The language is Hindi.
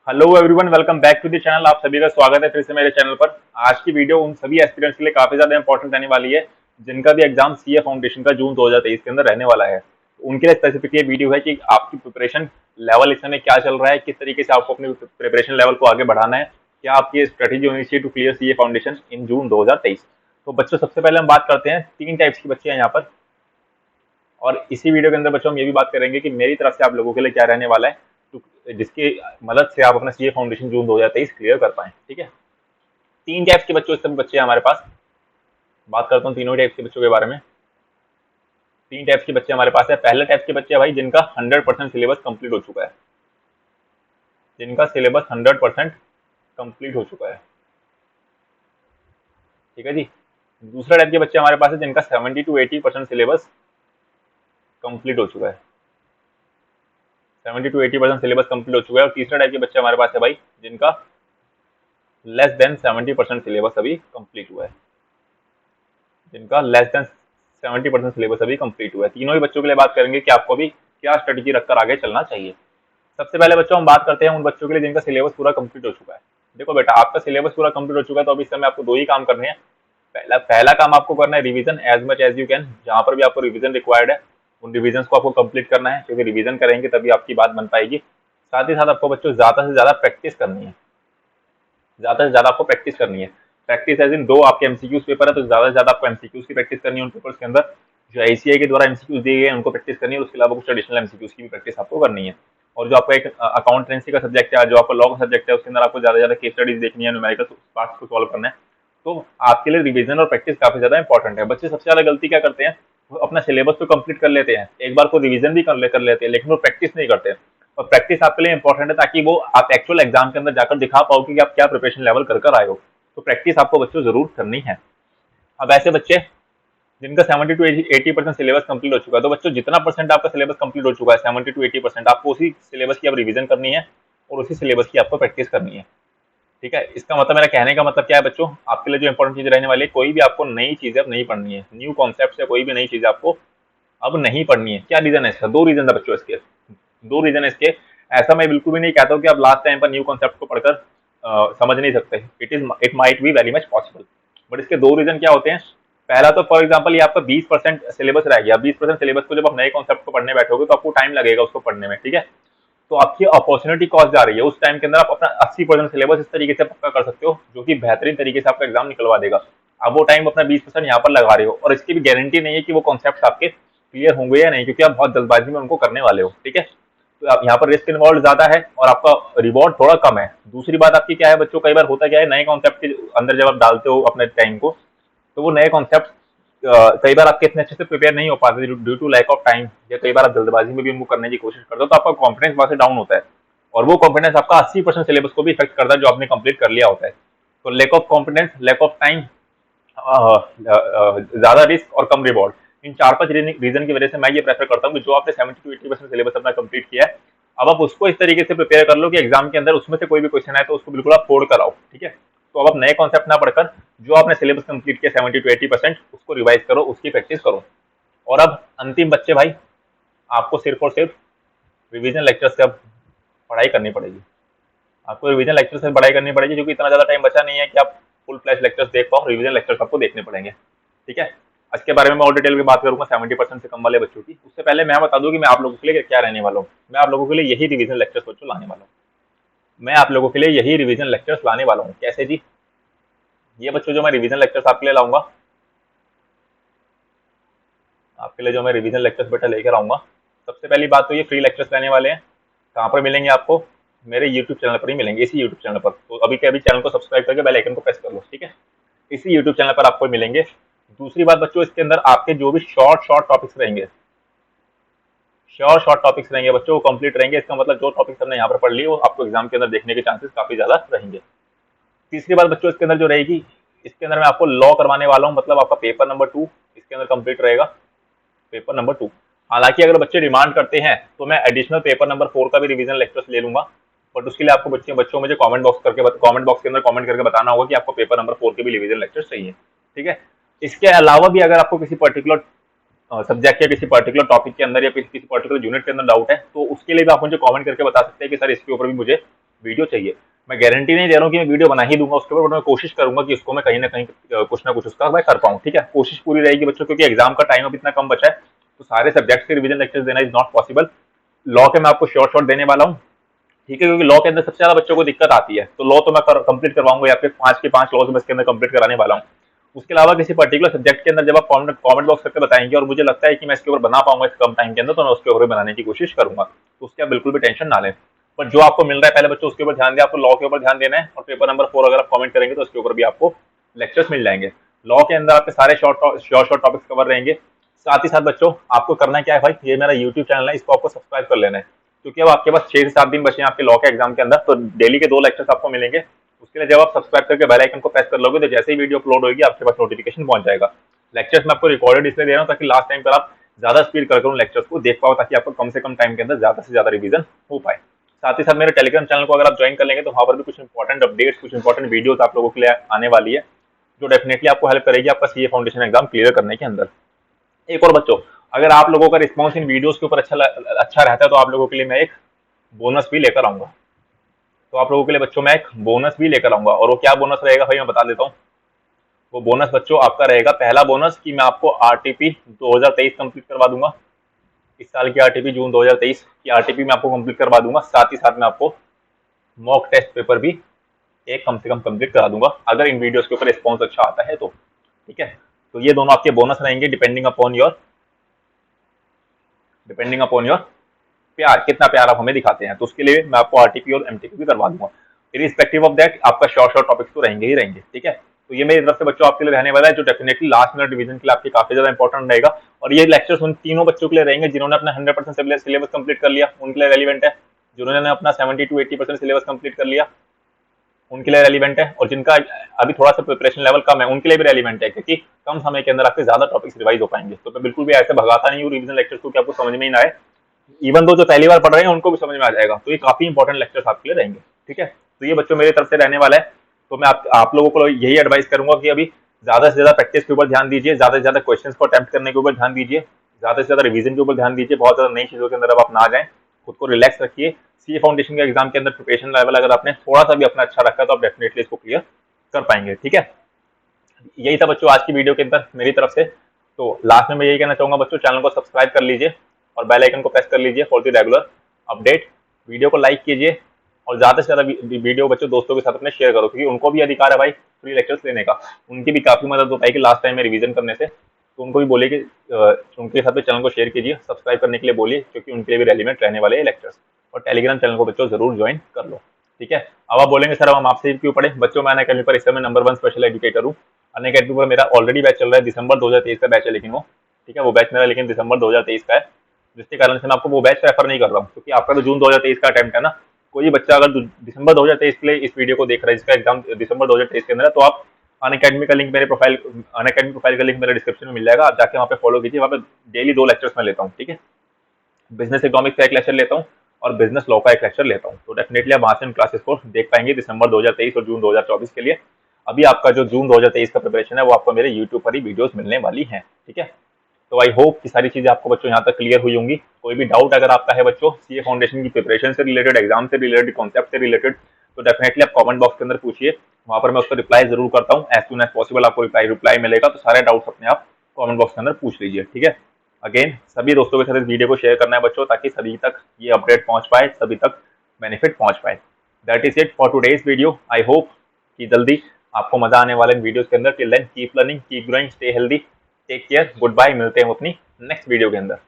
Hello everyone, welcome back to the channel. आप सभी का स्वागत है फिर से मेरे चैनल पर। आज की वीडियो उन सभी एस्पिरेंट्स के लिए काफी ज्यादा इंपॉर्टेंट रहने वाली है जिनका भी एग्जाम सीए फाउंडेशन का जून 2023 के अंदर रहने वाला है। उनके लिए स्पेसिफिक ये वीडियो है कि आपकी प्रिपरेशन लेवल इस समय क्या चल रहा है, किस तरीके से आपको अपनी प्रिपरेशन लेवल को आगे बढ़ाना है, क्या आपकी स्ट्रेटेजी होनी चाहिए to clear CA foundation in June 2023। तो बच्चों, सबसे पहले हम बात करते हैं, तीन टाइप्स की बच्चे हैं यहाँ पर। और इसी वीडियो के अंदर बच्चों हम ये भी बात करेंगे कि मेरी तरफ से आप लोगों के लिए क्या रहने वाला है, जिसकी मदद से आप अपना सीए फाउंडेशन जून 2023 क्लियर कर पाए। ठीक है, तीन टाइप्स के बच्चों, इस समय बच्चे हैं हमारे पास। बात करता हूँ तीनों टाइप्स के बच्चों के बारे में। तीन टाइप्स के बच्चे हमारे पास है। पहले टाइप के बच्चे भाई जिनका 100% सिलेबस कंप्लीट हो चुका है, जिनका सिलेबस 100% कंप्लीट हो चुका है। ठीक है जी। दूसरा टाइप के बच्चे हमारे पास है जिनका 70 to 80% सिलेबस कंप्लीट हो चुका है, 70 to 80% सिलेबस कंप्लीट हो चुका है। और तीसरा टाइप के बच्चे हमारे पास है भाई जिनका लेस देन 70% सिलेबस अभी कंप्लीट हुआ है, जिनका लेस देन 70% सिलेबस अभी कंप्लीट हुआ है। तीनों ही बच्चों के लिए बात करेंगे कि आपको भी क्या स्ट्रेटेजी रखकर आगे चलना चाहिए। सबसे पहले बच्चों हम बात करते हैं उन बच्चों के लिए जिनका सिलेबस पूरा कंप्लीट हो चुका है। देखो बेटा, आपका सिलेबस पूरा कंप्लीट हो चुका है तो अभी इस समय आपको दो ही काम करने हैं। पहला काम आपको करना है revision as much as you can. जहां पर भी आपको रिवीजन रिक्वायर्ड है उन रिवीजन को आपको कंप्लीट करना है, क्योंकि रिवीजन करेंगे तभी आपकी बात बन पाएगी। साथ ही साथ आपको बच्चों ज्यादा से ज्यादा प्रैक्टिस करनी है, ज्यादा से ज्यादा आपको प्रैक्टिस करनी है। प्रैक्टिस एज इन दो आपके एमसीक्यूज पेपर है तो ज्यादा से ज्यादा आपको एमसीक्यूज की प्रैक्टिस करनी है उन पेपर्स के अंदर। जो आईसीआई के द्वारा एमसीक्यूज दिए गए हैं उनको प्रैक्टिस करनी है, उसके अलावा कुछ एडिशनल एमसीक्यूज की भी प्रैक्टिस आपको करनी है। और जो आपका एक अकाउंटेंसी का सब्जेक्ट है, जो आपका लॉ का सब्जेक्ट है, उसके अंदर आपको ज्यादा से ज्यादा केस स्टडीज देखनी है, न्यूमेरिकल पार्ट्स को सॉल्व करना है। तो आपके लिए रिवीजन और प्रैक्टिस काफी ज्यादा इंपॉर्टेंट है। बच्चे सबसे ज्यादा गलती क्या करते हैं, वो अपना सिलेबस तो कंप्लीट कर लेते हैं, एक बार को रिवीजन भी कर लेते हैं, लेकिन वो प्रैक्टिस नहीं करते। और प्रैक्टिस आपके लिए इंपॉर्टेंट है ताकि वो आप एक्चुअल एग्जाम के अंदर जाकर दिखा पाओ कि आप क्या प्रिपरेशन लेवल कर आए हो। तो प्रैक्टिस आपको बच्चों जरूर करनी है। अब ऐसे बच्चे जिनका 70 to 80% सिलेबस कंप्लीट हो चुका है, तो बच्चों जितना परसेंट आपका सिलेबस कंप्लीट हो चुका है 70 to 80%, आपको उसी सिलेबस की अब रिवीजन करनी है और उसी सिलेबस की आपको प्रैक्टिस करनी है। ठीक है, इसका मतलब, मेरा कहने का मतलब क्या है बच्चों, आपके लिए जो इंपॉर्टेंट चीज रहने वाली है, कोई भी आपको नई चीजें अब नहीं पढ़नी है, न्यू कॉन्सेप्ट या कोई भी नई चीज आपको अब नहीं पढ़नी है। क्या रीजन है इसका? दो रीजन है बच्चों इसके, दो रीजन है इसके। ऐसा मैं बिल्कुल भी नहीं कहता हूँ कि आप लास्ट टाइम पर न्यू कॉन्सेप्ट को पढ़कर समझ नहीं सकते। It might be very much possible, but इसके दो रीजन क्या होते हैं। पहला तो फॉर एग्जाम्पल ये आपका 20% सिलेबस रह गया। 20% सिलेबस को जब आप नए कॉन्सेप्ट को पढ़ने बैठोगे तो आपको टाइम लगेगा उसको पढ़ने में। ठीक है, तो आपकी अपॉर्चुनिटी कॉस्ट जा रही है। उस टाइम के अंदर आप अपना 80% सिलेबस इस तरीके से पक्का कर सकते हो जो कि बेहतरीन तरीके से आपका एग्जाम निकलवा देगा। अब वो टाइम अपना 20% यहाँ पर लगा रहे हो और इसकी भी गारंटी नहीं है कि वो कॉन्सेप्ट आपके क्लियर होंगे या नहीं, क्योंकि आप बहुत जल्दबाजी में उनको करने वाले हो। ठीक है, तो आप यहाँ पर रिस्क इन्वॉल्व ज्यादा है और आपका रिवॉर्ड थोड़ा कम है। दूसरी बात आपकी क्या है बच्चों, कई बार होता क्या है, नए कॉन्सेप्ट के अंदर जब आप डालते हो अपने टाइम को, तो वो नए कॉन्सेप्ट कई बार आपके इतने अच्छे से प्रिपेयर नहीं हो पाते due to lack of time, या कई बार आप जल्दबाजी में भी उनको करने की कोशिश करते हो, तो आपका कॉन्फिडेंस वहां से डाउन होता है। और वो कॉन्फिडेंस आपका 80% सिलेबस को भी इफेक्ट करता है जो आपने कंप्लीट कर लिया होता है। तो lack of confidence, lack of time, ज्यादा रिस्क और कम रिवॉर्ड, इन चार पांच रीजन की वजह से मैं ये प्रेफर करता हूँ कि जो आपने 70 to 80% सिलेबस अपना कंप्लीट किया है, अब आप उसको इस तरीके से प्रिपेयर कर लो कि एग्जाम के अंदर उसमें से कोई भी क्वेश्चन आए तो उसको बिल्कुल आप फोड़ कर आओ। ठीक है, तो अब आप नए कॉन्सेप्ट ना पढ़कर जो आपने सिलेबस कंप्लीट किया 70 to 80% उसको रिवाइज करो, उसकी प्रैक्टिस करो। और अब अंतिम बच्चे भाई, आपको सिर्फ और सिर्फ रिवीजन लेक्चर से अब पढ़ाई करनी पड़ेगी। आपको रिवीजन लेक्चर से पढ़ाई करनी पड़ेगी क्योंकि इतना ज्यादा टाइम बचा नहीं है कि आप फुल फ्लैश लेक्चर्स देख पाओ। रिवीजन लेक्चर्स आपको देखने पड़ेंगे। ठीक है, आज के बारे में मैं और डिटेल में बात करूंगा 70% से कम वाले बच्चों की। उससे पहले मैं बता दूं कि मैं आप लोगों के लिए क्या रहने वाला हूँ। मैं आप लोगों के लिए यही रिवीजन लेक्चर्स बच्चों लाने वाला हूँ। मैं आप लोगों के लिए यही रिवीजन लेक्चर्स लाने वाला हूँ। कैसे जी? ये बच्चों जो मैं रिवीजन लेक्चर्स आपके लिए लाऊंगा, आपके लिए जो मैं रिवीजन लेक्चर्स बेटा लेकर आऊंगा, सबसे पहली बात तो ये फ्री लेक्चर्स लेने वाले हैं। कहाँ पर मिलेंगे आपको? मेरे यूट्यूब चैनल पर ही मिलेंगे, इसी यूट्यूब चैनल पर। तो अभी के अभी चैनल को सब्सक्राइब करके बेल आइकन को प्रेस कर लो। ठीक है, इसी यूट्यूब चैनल पर आपको मिलेंगे। दूसरी बात बच्चों, इसके अंदर आपके जो भी शॉर्ट शॉर्ट टॉपिक्स रहेंगे, शॉर्ट टॉपिक्स रहेंगे बच्चों, वो कंप्लीट रहेंगे। इसका मतलब जो टॉपिक्स हमने यहाँ पर पढ़ लिए वो आपको एग्जाम के अंदर देखने के चांसेस काफी ज्यादा रहेंगे। तीसरी बात बच्चों, इसके अंदर जो रहेगी, इसके अंदर मैं आपको लॉ करवाने वाला हूँ, मतलब आपका पेपर नंबर 2 इसके अंदर कंप्लीट रहेगा, पेपर नंबर 2। हालांकि अगर बच्चे डिमांड करते हैं तो मैं एडिशनल पेपर नंबर 4 का भी रिवीजन लेक्चर्स ले लूंगा, बट उसके लिए आपको बच्चों मुझे कमेंट बॉक्स के अंदर कमेंट करके बताना होगा कि आपको पेपर नंबर 4 के भी रिवीजन लेक्चर्स चाहिए। ठीक है, इसके अलावा भी अगर आपको किसी पर्टिकुलर सब्जेक्ट या किसी पर्टिकुलर टॉपिक के अंदर या किसी पर्टिकुलर यूनिट के अंदर डाउट है तो उसके लिए भी आप मुझे कमेंट करके बता सकते हैं कि सर इसके ऊपर भी मुझे वीडियो चाहिए। मैं गारंटी नहीं दे रहा हूँ कि मैं वीडियो बना ही दूंगा उसके ऊपर, बट मैं कोशिश करूंगा कि उसको मैं कहीं ना कहीं कुछ ना कुछ उसका मैं कर पाऊँ। ठीक है, कोशिश पूरी रहेगी बच्चों, क्योंकि एग्जाम का टाइम अब इतना कम बचा है, तो सारे सब्जेक्ट्स के रिवीजन लेक्चर्स देना इज नॉट पॉसिबल। लॉ के मैं आपको शॉर्ट शॉर्ट देने वाला हूँ, ठीक है, क्योंकि लॉ के अंदर सबसे ज्यादा बच्चों को दिक्कत आती है, तो लॉ तो मैं कंप्लीट करवाऊंगा, या फिर 5 के 5 लॉज में इसके अंदर कंप्लीट कराने वाला हूँ। उसके अलावा किसी पर्टिकुलर सब्जेक्ट के अंदर जब आप कॉमेंट बॉक्स करके बताएंगे और मुझे लगता है कि मैं इसके ऊपर बना पाऊंगा इस कम टाइम के अंदर, तो मैं उसके ऊपर बनाने की कोशिश करूंगा, तो उसके आप बिल्कुल भी टेंशन ना लें। पर जो आपको मिल रहा है पहले बच्चों उसके ऊपर ध्यान दें, आपको लॉ के ऊपर ध्यान देना है, और पेपर नंबर 4 अगर आप कमेंट करेंगे तो उसके ऊपर भी आपको लेक्चर्स मिल जाएंगे। लॉ के अंदर आपके सारे शॉर्ट टॉपिक्स कवर रहेंगे। साथ ही साथ बच्चों आपको करना क्या है भाई, ये मेरा यूट्यूब चैनल है, इसको आपको सब्सक्राइब कर लेना है, क्योंकि अब आपके पास 6 से 7 दिन बचे हैं आपके लॉ के एग्जाम के अंदर, तो डेली के 2 लेक्चर्स आपको मिलेंगे। उसके लिए जब आप सब्सक्राइब करके बेल आइकन को प्रेस कर लोगे तो जैसे ही वीडियो अपलोड होगी आपके पास नोटिफिकेशन पहुंच जाएगा। लेक्चर्स में आपको रिकॉर्डेड इसलिए दे रहा हूँ ताकि लास्ट टाइम पर आप ज्यादा स्पीड कर लेक्चर्स को देख पाओ, ताकि आपको कम से कम टाइम के अंदर ज्यादा से ज्यादा रिवीजन हो पाए। साथ ही साथ मेरे टेलीग्राम चैनल को अगर आप ज्वाइन कर लेंगे तो वहां पर भी कुछ इंपॉर्टेंट अपडेट्स, कुछ इंपॉर्टेंट वीडियोस आप लोगों के लिए आने वाली है, जो डेफिनेटली आपको हेल्प करेगी आपका सीए फाउंडेशन एग्जाम क्लियर करने के अंदर। एक और बच्चों, अगर आप लोगों का रिस्पॉन्स इन वीडियोस के ऊपर अच्छा रहता है तो आप लोगों के लिए मैं एक बोनस भी लेकर आऊंगा। तो आप लोगों के लिए बच्चों मैं एक बोनस भी लेकर आऊंगा, और वो क्या बोनस रहेगा भाई मैं बता देता हूँ। वो बोनस बच्चों आपका रहेगा, पहला बोनस कि मैं आपको आरटीपी 2023 कंप्लीट करवा दूंगा। इस साल की आरटीपी, जून 2023 की आरटीपी मैं आपको कंप्लीट करवा दूंगा। साथ ही साथ मैं आपको मॉक टेस्ट पेपर भी एक कम से कम कंप्लीट करा दूंगा, अगर इन वीडियोस के ऊपर रिस्पॉन्स अच्छा आता है तो। ठीक है, तो ये दोनों आपके बोनस रहेंगे, डिपेंडिंग अपॉन योर प्यार, कितना प्यार आप हमें दिखाते हैं, तो उसके लिए मैं आपको आरटीपी और एमटीपी भी करवा दूंगा। इरिस्पेक्टिव ऑफ दैट आपका शॉर्ट टॉपिक्स तो रहेंगे ही रहेंगे। ठीक है, तो ये मेरी तरफ से बच्चों आपके लिए रहने वाला है, जो डेफिनेटली लास्ट मिनट रिवीजन के लिए आपके काफी ज्यादा इंपॉर्टेंट रहेगा। और ये लेक्चर्स उन तीनों बच्चों के लिए रहेंगे जिन्होंने अपना 100% सिलेबस कंप्लीट कर लिया, उनके लिए रेलिवेंट है। जिन्होंने अपना 70 to 80% सिलेबस कंप्लीट कर लिया उनके लिए रेलिवेंट है, और जिनका अभी थोड़ा सा प्रिपरेशन लेवल कम है उनके लिए भी रेलिवेंट है, क्योंकि कम समय के अंदर आपके ज्यादा टॉपिक्स रिवाइज हो पाएंगे। तो मैं बिल्कुल भी ऐसे भगाता नहीं हूँ रिवीजन लेक्चर्स को कि आपको समझ में ही ना आए, इवन दो जो पहली बार पढ़ रहे हैं उनको भी समझ में आ जाएगा, तो ये काफी इंपॉर्टेंट लेक्चर्स आपके लिए रहेंगे। ठीक है, तो ये बच्चों मेरी तरफ से रहने वाला है। तो मैं आप लोगों को यही एडवाइस करूंगा कि अभी ज्यादा से ज्यादा प्रैक्टिस के ऊपर ध्यान दीजिए, ज्यादा से ज्यादा क्वेश्चंस को अटेम्प्ट करने के ऊपर ध्यान दीजिए, ज्यादा से ज्यादा रिवीजन के ऊपर ध्यान दीजिए, बहुत ज्यादा नई चीजों के अंदर अब आप ना जाएं, खुद को रिलैक्स रखिए। सीए फाउंडेशन के एग्जाम के अंदर प्रिपरेशन लेवल अगर आपने थोड़ा सा भी अपना अच्छा रखा तो आप डेफिनेटली इसको क्लियर कर पाएंगे। ठीक है, यही था बच्चों आज की वीडियो के अंदर मेरी तरफ से। तो लास्ट में मैं यही कहना चाहूंगा बच्चों, चैनल को सब्सक्राइब कर लीजिए और बेल आइकन को प्रेस कर लीजिए for the regular update. Video को लाइक कीजिए और ज्यादा से ज्यादा वीडियो बच्चों दोस्तों के साथ अपने शेयर करो, क्योंकि उनको भी अधिकार है भाई फ्री लेक्चर्स लेने का, उनकी भी काफी मदद हो पाएगी लास्ट टाइम में रिवीजन करने से। तो उनको भी बोलिए कि उनके साथ भी चैनल को शेयर कीजिए, सब्सक्राइब करने के लिए बोलिए, क्योंकि उनके लिए भी रेलिवेंट रहने वाले लेक्चर्स। और टेलीग्राम चैनल को बच्चों जरूर ज्वाइन कर लो। ठीक है, अब आप बोलेंगे सर हम आपसे क्यों पढ़े बच्चों, मैं अनअकैडमी पर इस समय नंबर 1 स्पेशल एजुकेटर हूँ। अनअकैडमी पर मेरा ऑलरेडी बैच चल रहा है, दिसंबर 2023 का बैच है, लेकिन वो ठीक है वो बैच मेरा लेकिन दिसंबर 2023 का है, जिसके कारण से मैं आपको वो बैच रेफर नहीं कर रहा हूँ, क्योंकि आपका तो जून 2023 का अटेम्प्ट है ना। कोई बच्चा अगर दिसंबर 2023 के लिए इस वीडियो को देख रहा है जिसका एग्जाम दिसंबर 2023 के अंदर है, तो आप अनअकैडमी का लिंक अनअकैडमी प्रोफाइल का लिंक मेरे डिस्क्रिप्शन में मिल जाएगा, आप जाके वहाँ पे फॉलो कीजिए। वहाँ पे डेली 2 लेक्चर्स मैं लेता हूँ। ठीक है, बिजनेस इकोनॉमिक्स का एक लेक्चर लेता हूँ और बिजनेस लॉ का एक लेक्चर लेता हूँ, तो डेफिनेटली आप वहाँ से इन क्लासेस को देख पाएंगे दिसंबर 2023 और जून 2024 के लिए। अभी आपका जो जून 2023 का प्रिपरेशन है वो आपको मेरे यूट्यूब पर ही वीडियोस मिलने वाली हैं। ठीक है, तो आई होप कि सारी चीजें आपको बच्चों यहाँ तक क्लियर हुई होंगी। कोई भी डाउट अगर आपका है बच्चों सीए फाउंडेशन की प्रिपरेशन से रिलेटेड, एग्जाम से रिलेटेड, कॉन्सेप्ट से रिलेटेड, तो डेफिनेटली आप कमेंट बॉक्स के अंदर पूछिए, वहां पर मैं उसको रिप्लाई जरूर करता हूँ। एज सुन एज पॉसिबल आपको रिप्लाई मिलेगा, तो सारे डाउट्स अपने आप कमेंट बॉक्स के अंदर पूछ लीजिए। ठीक है, अगेन सभी दोस्तों के साथ इस वीडियो को शेयर करना है बच्चों, ताकि सभी तक ये अपडेट पहुंच पाए, सभी तक बेनिफिट पहुंच पाए। That is it for today's video. I hope कि जल्दी आपको मजा आने वाले वीडियोस के अंदर। Till then keep learning, keep growing, stay healthy, take care, good bye. मिलते हैं अपनी नेक्स्ट वीडियो के अंदर।